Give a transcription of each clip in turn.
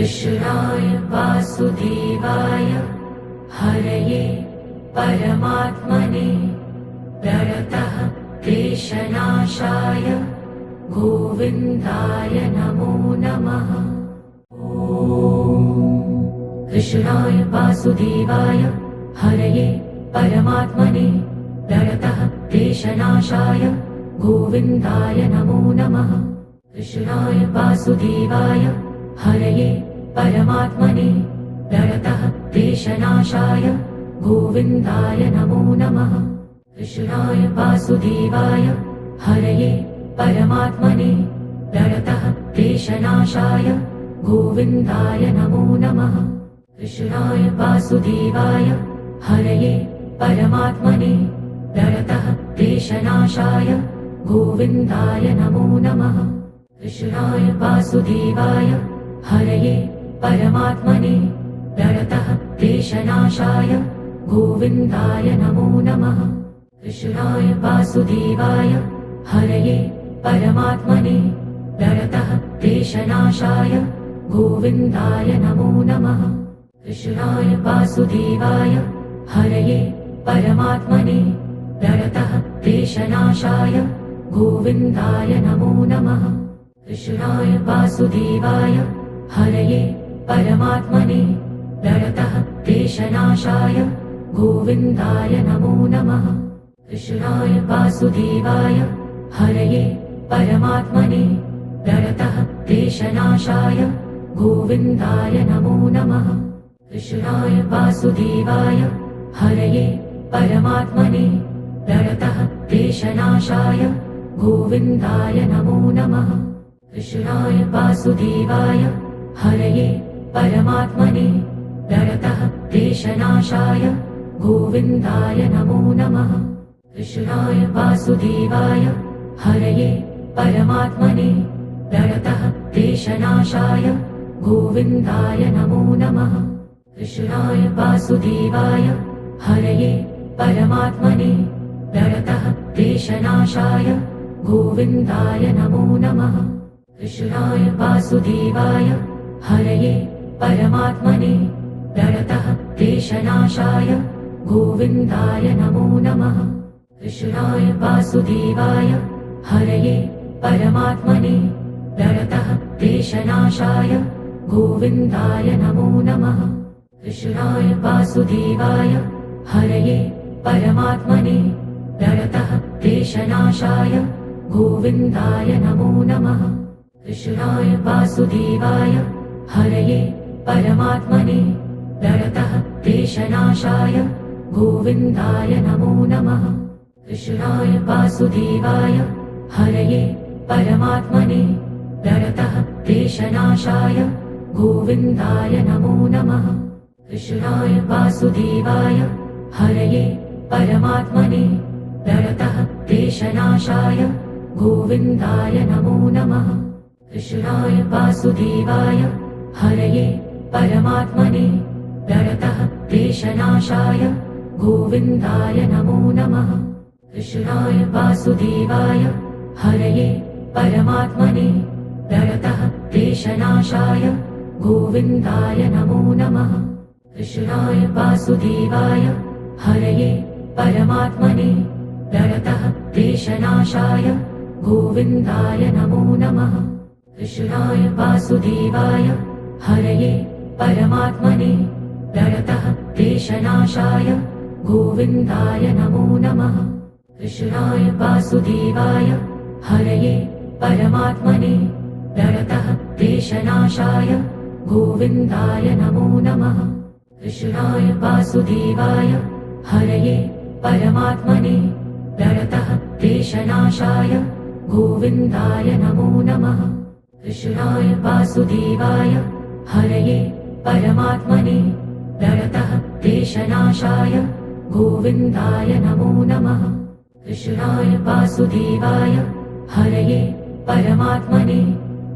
कृष्णाय वासुदेवाय हरये परमात्मने प्रणतः क्लेशनाशाय गोविन्दाय नमो नमः। कृष्णाय वासुदेवाय हरये परमात्मने प्रणतः क्लेशनाशाय गोविन्दाय नमो नमः। कृष्णाय वासुदेवाय हरये परमात्मने प्रणतः क्लेशनाशाय गोविन्दाय नमो नमः। कृष्णाय वासुदेवाय हरये परमात्मने प्रणतः क्लेशनाशाय गोविन्दाय नमो नमः। कृष्णाय वासुदेवाय हरये परमात्मने प्रणतः क्लेशनाशाय गोविन्दाय नमो नमः। कृष्णाय वासुदेवाय हरये परमात्मने प्रणतः क्लेशनाशाय गोविन्दाय नमो नमः। कृष्णाय वासुदेवाय हरये परमात्मने प्रणतः क्लेशनाशाय गोविन्दाय नमो नमः। कृष्णाय वासुदेवाय हरये परमात्मने प्रणतः क्लेशनाशाय गोविन्दाय नमो नमः। कृष्णाय वासुदेवाय हरये परमात्मने प्रणतः क्लेशनाशाय गोविन्दाय नमो नमः। कृष्णाय वासुदेवाय हरये परमात्मने प्रणतः क्लेशनाशाय गोविन्दाय नमो नमः। कृष्णाय वासुदेवाय हरये परमात्मने प्रणतः क्लेशनाशाय गोविन्दाय नमो नमः। कृष्णाय वासुदेवाय हरये परमात्मने प्रणतः क्लेशनाशाय गोविन्दाय नमो नमः। कृष्णाय वासुदेवाय हरये परमात्मने प्रणतः क्लेशनाशाय गोविन्दाय नमो नमः। कृष्णाय वासुदेवाय हरये परमात्मने प्रणतः क्लेशनाशाय गोविन्दाय नमो नमः। कृष्णाय वासुदेवाय हरये परमात्मने प्रणतः क्लेशनाशाय गोविन्दाय नमो नमः। कृष्णाय वासुदेवाय हरये परमात्मने प्रणतः क्लेशनाशाय गोविन्दाय नमो नमः। कृष्णाय वासुदेवाय हरये परमात्मने प्रणतः क्लेशनाशाय गोविन्दाय नमो नमः। कृष्णाय वासुदेवाय हरये परमात्मने प्रणतः क्लेशनाशाय गोविन्दाय नमो नमः। कृष्णाय वासुदेवाय हरये परमात्मने प्रणतः क्लेशनाशाय गोविन्दाय नमो नमः। कृष्णाय वासुदेवाय हरये परमात्मने प्रणतः क्लेशनाशाय गोविन्दाय नमो नमः। कृष्णाय वासुदेवाय हरये परमात्मने प्रणतः क्लेशनाशाय गोविन्दाय नमो नमः। कृष्णाय वासुदेवाय हरये परमात्मने प्रणतः क्लेशनाशाय गोविन्दाय नमो नमः। कृष्णाय वासुदेवाय हरये परमात्मने प्रणतः क्लेशनाशाय गोविन्दाय नमो नमः। कृष्णाय वासुदेवाय हरये परमात्मने प्रणतः क्लेशनाशाय गोविन्दाय नमो नमः। कृष्णाय वासुदेवाय हरये परमात्मने प्रणतः क्लेशनाशाय गोविन्दाय नमो नमः। कृष्णाय वासुदेवाय हरये परमात्मने प्रणतः क्लेशनाशाय गोविन्दाय नमो नमः। कृष्णाय वासुदेवाय हरये परमात्मने प्रणतः क्लेशनाशाय गोविन्दाय नमो नमः। कृष्णाय वासुदेवाय हरये परमात्मने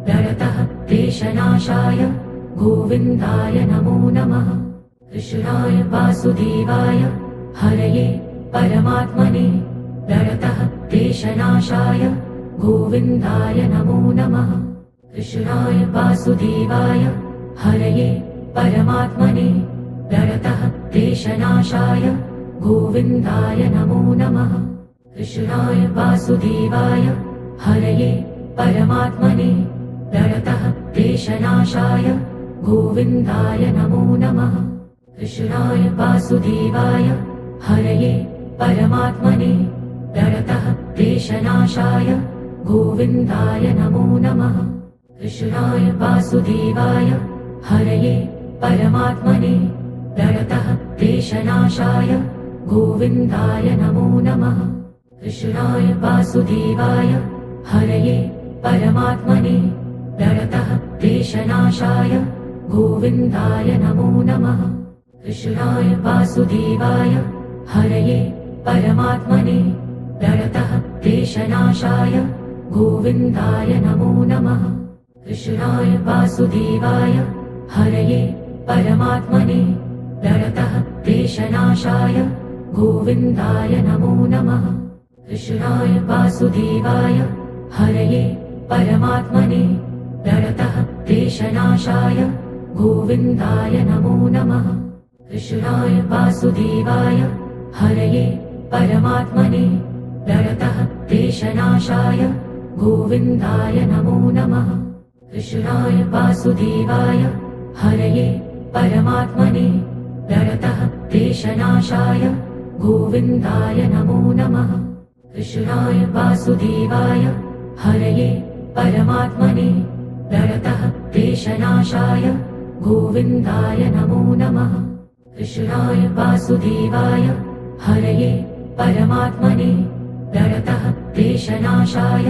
प्रणतः क्लेशनाशाय गोविन्दाय नमो नमः। कृष्णाय वासुदेवाय हरये परमात्मने प्रणतः क्लेशनाशाय गोविन्दाय नमो नमः। कृष्णाय वासुदेवाय हरये परमात्मने प्रणतः क्लेशनाशाय गोविन्दाय नमो नमः। कृष्णाय वासुदेवाय हरये परमात्मने प्रणतः क्लेशनाशाय गोविन्दाय नमो नमः। कृष्णाय वासुदेवाय हरये परमात्मने प्रणतः क्लेशनाशाय गोविन्दाय नमो नमः। कृष्णाय वासुदेवाय हरये परमात्मने प्रणतः क्लेशनाशाय गोविन्दाय नमो नमः। कृष्णाय वासुदेवाय हरये परमात्मने प्रणतः क्लेशनाशाय गोविन्दाय नमो नमः। कृष्णाय वासुदेवाय हरये परमात्मने प्रणतः क्लेशनाशाय गोविन्दाय नमो नमः। कृष्णाय वासुदेवाय हरये परमात्मने प्रणतः क्लेशनाशाय गोविन्दाय नमो नमः। कृष्णाय वासुदेवाय हरये परमात्मने प्रणतः क्लेशनाशाय गोविन्दाय नमो नमः। कृष्णाय वासुदेवाय हरये परमात्मने प्रणतः क्लेशनाशाय गोविन्दाय नमो नमः। कृष्णाय वासुदेवाय हरये परमात्मने प्रणतः क्लेशनाशाय गोविन्दाय नमो नमः। कृष्णाय वासुदेवाय हरये परमात्मने प्रणतः क्लेशनाशाय गोविन्दाय नमो नमः। कृष्णाय वासुदेवाय हरये परमात्मने प्रणतः क्लेशनाशाय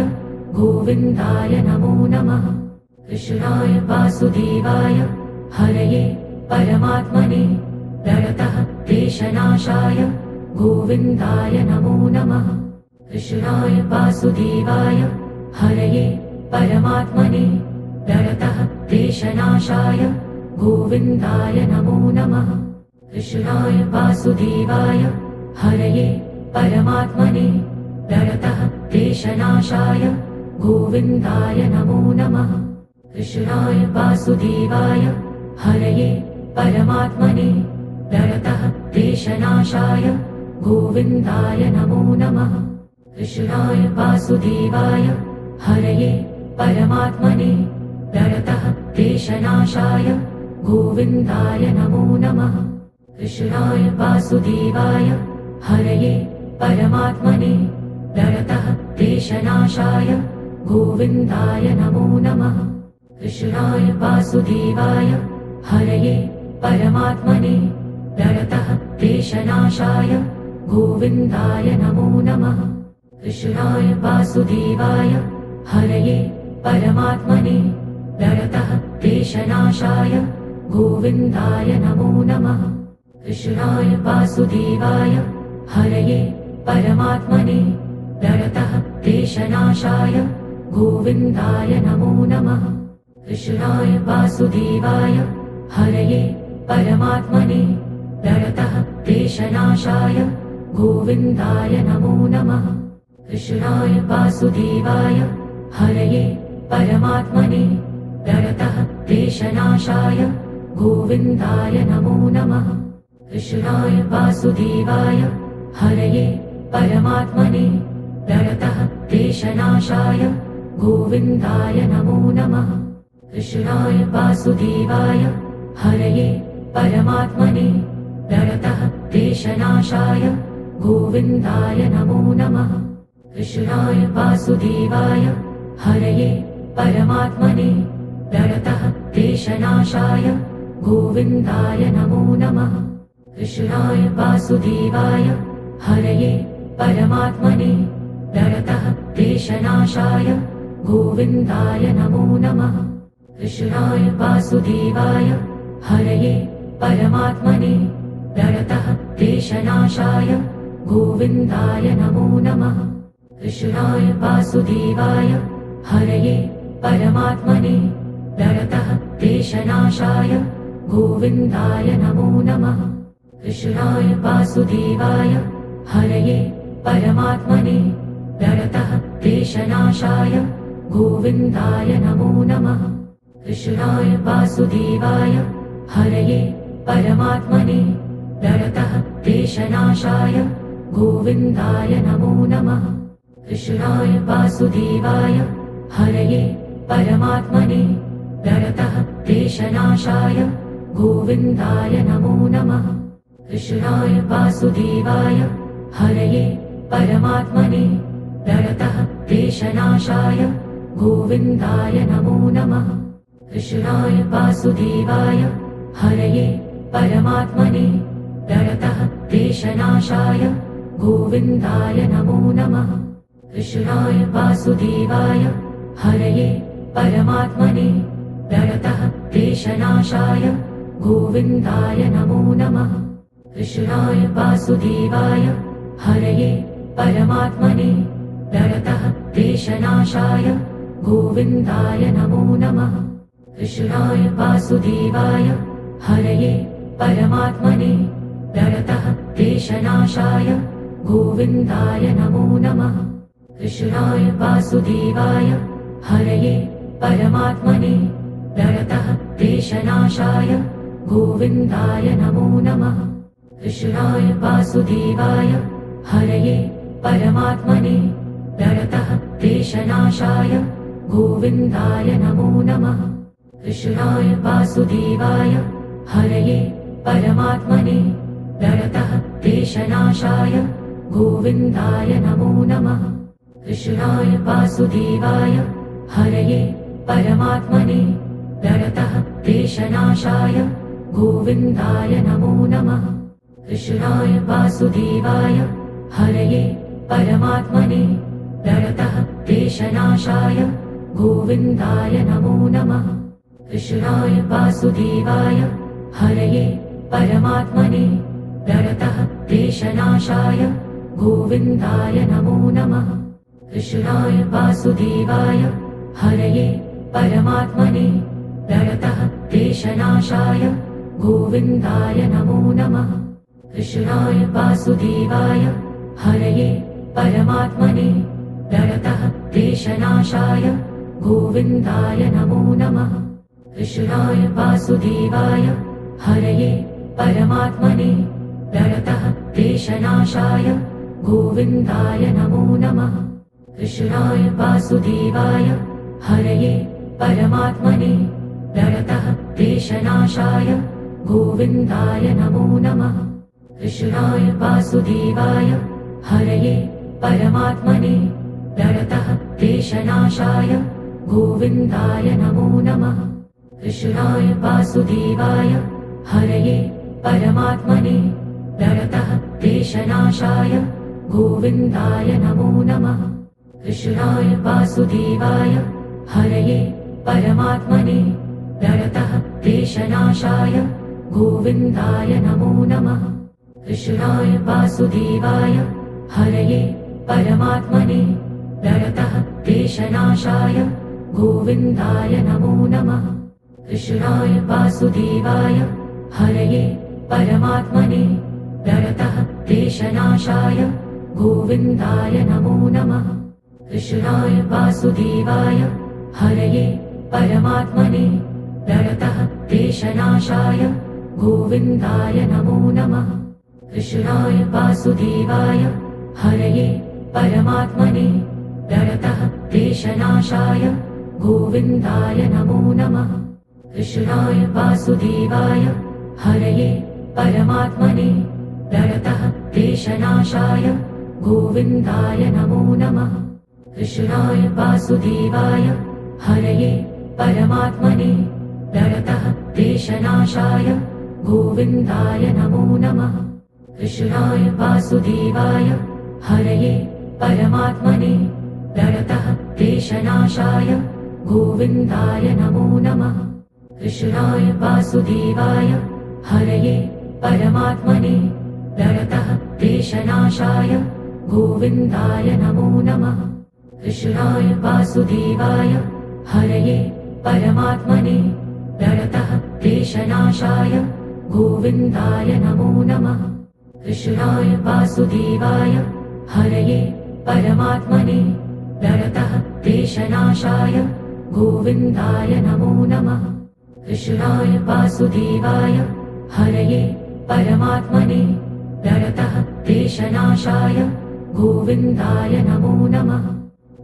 गोविन्दाय नमो नमः। कृष्णाय वासुदेवाय हरये परमात्मने प्रणतः क्लेशनाशाय गोविन्दाय नमो नमः। कृष्णाय वासुदेवाय हरये परमात्मने प्रणतः क्लेशनाशाय गोविन्दाय नमो नमः। कृष्णाय वासुदेवाय हरये परमात्मने प्रणतः क्लेशनाशाय गोविन्दाय नमो नमः। कृष्णाय वासुदेवाय हरये परमात्मने प्रणतः क्लेशनाशाय गोविन्दाय नमो नमः। कृष्णाय वासुदेवाय हरये परमात्मने प्रणतः क्लेशनाशाय गोविन्दाय नमो नमः। कृष्णाय वासुदेवाय हरये परमात्मने प्रणतः क्लेशनाशाय गोविन्दाय नमो नमः। कृष्णाय वासुदेवाय हरये परमात्मने प्रणतः क्लेशनाशाय गोविन्दाय नमो नमः। कृष्णाय वासुदेवाय हरये परमात्मने प्रणतः क्लेशनाशाय गोविन्दाय नमो नमः। कृष्णाय वासुदेवाय हरये परमात्मने प्रणतः क्लेशनाशाय गोविन्दाय नमो नमः। कृष्णाय वासुदेवाय हरये परमात्मने प्रणतः क्लेशनाशाय गोविन्दाय नमो नमः। कृष्णाय वासुदेवाय हरये परमात्मने प्रणतः क्लेशनाशाय गोविन्दाय नमो नमः। कृष्णाय वासुदेवाय हरये परमात्मने प्रणतः क्लेशनाशाय गोविन्दाय नमो नमः। कृष्णाय वासुदेवाय हरये परमात्मने प्रणतः क्लेशनाशाय गोविन्दाय नमो नमः। कृष्णाय वासुदेवाय हरये परमात्मने प्रणतः क्लेशनाशाय गोविन्दाय नमो नमः। कृष्णाय वासुदेवाय हरये परमात्मने प्रणतः क्लेशनाशाय गोविन्दाय नमो नमः। कृष्णाय वासुदेवाय हरये परमात्मने प्रणतः क्लेशनाशाय गोविन्दाय नमो नमः। कृष्णाय वासुदेवाय हरये परमात्मने प्रणतः क्लेशनाशाय गोविन्दाय नमो नमः। कृष्णाय वासुदेवाय हरये परमात्मने प्रणतः क्लेशनाशाय गोविन्दाय नमो नमः। कृष्णाय वासुदेवाय हरये परमात्मने प्रणतः क्लेशनाशाय गोविन्दाय नमो नमः। कृष्णाय वासुदेवाय हरये परमात्मने प्रणतः क्लेशनाशाय गोविन्दाय नमो नमः। कृष्णाय वासुदेवाय हरये परमात्मने प्रणतः क्लेशनाशाय गोविन्दाय नमो नमः। कृष्णाय वासुदेवाय हरये परमात्मने प्रणतः क्लेशनाशाय गोविन्दाय नमो नमः। कृष्णाय वासुदेवाय हरये परमात्मने प्रणतः क्लेशनाशाय गोविन्दाय नमो नमः। कृष्णाय वासुदेवाय हरये परमात्मने प्रणतः क्लेशनाशाय गोविन्दाय नमो नमः। कृष्णाय वासुदेवाय हरये परमात्मने प्रणतः क्लेशनाशाय गोविन्दाय नमो नमः। कृष्णाय वासुदेवाय हरये परमात्मने प्रणतः क्लेशनाशाय गोविन्दाय नमो नमः। कृष्णाय वासुदेवाय हरये परमात्मने प्रणतः क्लेशनाशाय गोविन्दाय नमो नमः। कृष्णाय वासुदेवाय हरये परमात्मने प्रणतः क्लेशनाशाय गोविन्दाय नमो नमः। कृष्णाय वासुदेवाय हरये परमात्मने प्रणतः क्लेशनाशाय गोविन्दाय नमो नमः। कृष्णाय वासुदेवाय हरये परमात्मने प्रणतः क्लेशनाशाय गोविन्दाय नमो नमः। कृष्णाय वासुदेवाय हरये परमात्मने प्रणतः क्लेशनाशाय गोविन्दाय नमो नमः। कृष्णाय वासुदेवाय हरये परमात्मने प्रणतः क्लेशनाशाय गोविन्दाय नमो नमः। कृष्णाय वासुदेवाय हरये परमात्मने प्रणतः क्लेशनाशाय गोविन्दाय नमो नमः। कृष्णाय वासुदेवाय हरये परमात्मने प्रणतः क्लेशनाशाय गोविन्दाय नमो नमः। कृष्णाय वासुदेवाय हरये परमात्मने प्रणतः क्लेशनाशाय गोविन्दाय नमो नमः। कृष्णाय वासुदेवाय हरये परमात्मने प्रणतः क्लेशनाशाय गोविन्दाय नमो नमः। कृष्णाय वासुदेवाय हरये परमात्मने प्रणतः क्लेशनाशाय गोविन्दाय नमो नमः। कृष्णाय वासुदेवाय हरये परमात्मने प्रणतः क्लेशनाशाय गोविन्दाय नमो नमः। कृष्णाय वासुदेवाय हरये परमात्मने प्रणतः क्लेशनाशाय गोविन्दाय नमो नमः। कृष्णाय वासुदेवाय हरये परमात्मने प्रणतः क्लेशनाशाय गोविन्दाय नमो नमः। कृष्णाय वासुदेवाय हरये परमात्मने प्रणतः क्लेशनाशाय गोविन्दाय नमो नमः। कृष्णाय वासुदेवाय हरये परमात्मने प्रणतः क्लेशनाशाय गोविन्दाय नमो नमः। कृष्णाय वासुदेवाय हरये परमात्मने प्रणतः क्लेशनाशाय गोविन्दाय नमो नमः। कृष्णाय वासुदेवाय हरये परमात्मने प्रणतः क्लेशनाशाय गोविन्दाय नमो नमः। कृष्णाय वासुदेवाय हरये परमात्मने प्रणतः क्लेशनाशाय गोविन्दाय नमो नमः। कृष्णाय वासुदेवाय हरये परमात्मने प्रणतः क्लेशनाशाय गोविन्दाय नमो नमः। कृष्णाय वासुदेवाय हरये परमात्मने प्रणतः क्लेशनाशाय गोविन्दाय नमो नमः। कृष्णाय वासुदेवाय हरये परमात्मने प्रणतः क्लेशनाशाय गोविन्दाय नमो नमः। कृष्णाय वासुदेवाय हरये परमात्मने प्रणतः क्लेशनाशाय गोविन्दाय नमो नमः।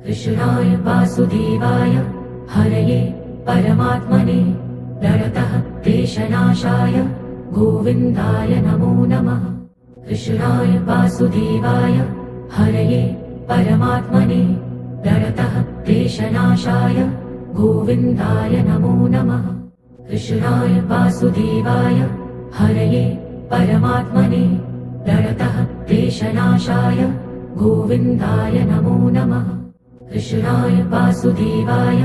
कृष्णाय वासुदेवाय हरये परमात्मने प्रणतः क्लेशनाशाय गोविन्दाय नमो नमः। कृष्णाय वासुदेवाय हरये परमात्मने प्रणतः क्लेशनाशाय गोविन्दाय नमो नमः। कृष्णाय वासुदेवाय हरये परमात्मने प्रणतः क्लेशनाशाय गोविन्दाय नमो नमः। कृष्णाय वासुदेवाय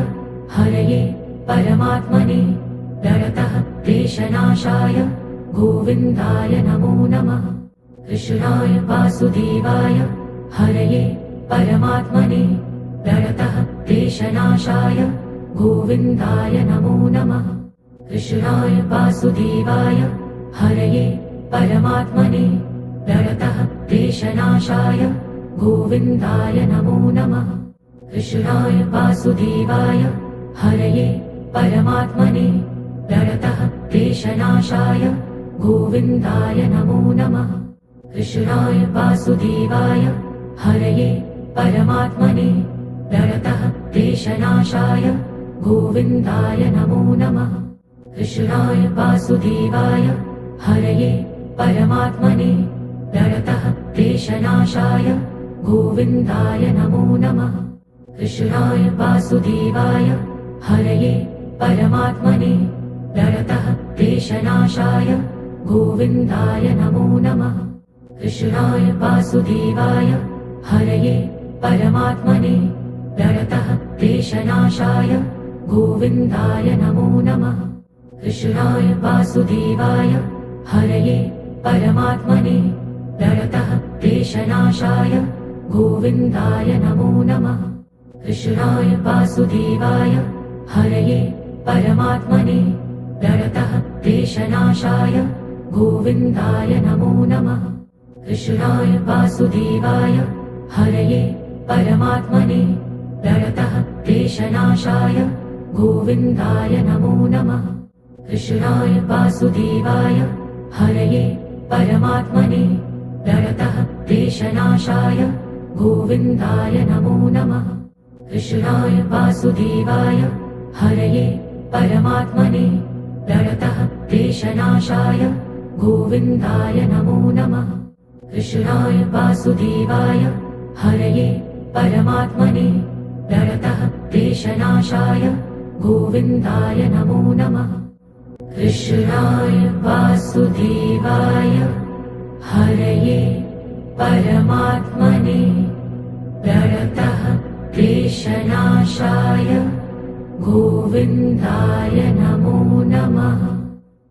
हरये परमात्मने प्रणतः क्लेशनाशाय गोविन्दाय नमो नमः। कृष्णाय वासुदेवाय हरये परमात्मने प्रणतः क्लेशनाशाय गोविन्दाय नमो नमः। कृष्णाय वासुदेवाय हरये परमात्मने प्रणतः क्लेशनाशाय गोविन्दाय नमो नमः। कृष्णाय वासुदेवाय हरये परमात्मने प्रणतः क्लेशनाशाय गोविन्दाय नमो नमः। कृष्णाय वासुदेवाय हरये परमात्मने प्रणतः क्लेशनाशाय गोविन्दाय नमो नमः। कृष्णाय वासुदेवाय हरये परमात्मने प्रणतः क्लेशनाशाय गोविन्दाय नमो नमः। कृष्णाय वासुदेवाय हरये परमात्मने प्रणतः क्लेशनाशाय गोविन्दाय नमो नमः। कृष्णाय वासुदेवाय हरये परमात्मने प्रणतः क्लेशनाशाय गोविन्दाय नमो नमः। कृष्णाय वासुदेवाय हरये परमात्मने प्रणतः क्लेशनाशाय गोविन्दाय नमो नमः। कृष्णाय वासुदेवाय हरये परमात्मने प्रणतः क्लेशनाशाय गोविन्दाय नमो नमः। कृष्णाय वासुदेवाय हरये परमात्मने प्रणतः क्लेशनाशाय गोविन्दाय नमो नमः। कृष्णाय वासुदेवाय हरये परमात्मने प्रणतः क्लेशनाशाय गोविन्दाय नमो नमः। कृष्णाय वासुदेवाय हरये परमात्मने प्रणतः क्लेशनाशाय गोविन्दाय नमो नमः। कृष्णाय वासुदेवाय हरये परमात्मने प्रणतः क्लेशनाशाय गोविन्दाय नमो नमः। कृष्णाय वासुदेवाय हरये परमात्मने प्रणतः क्लेशनाशाय गोविन्दाय नमो नमः।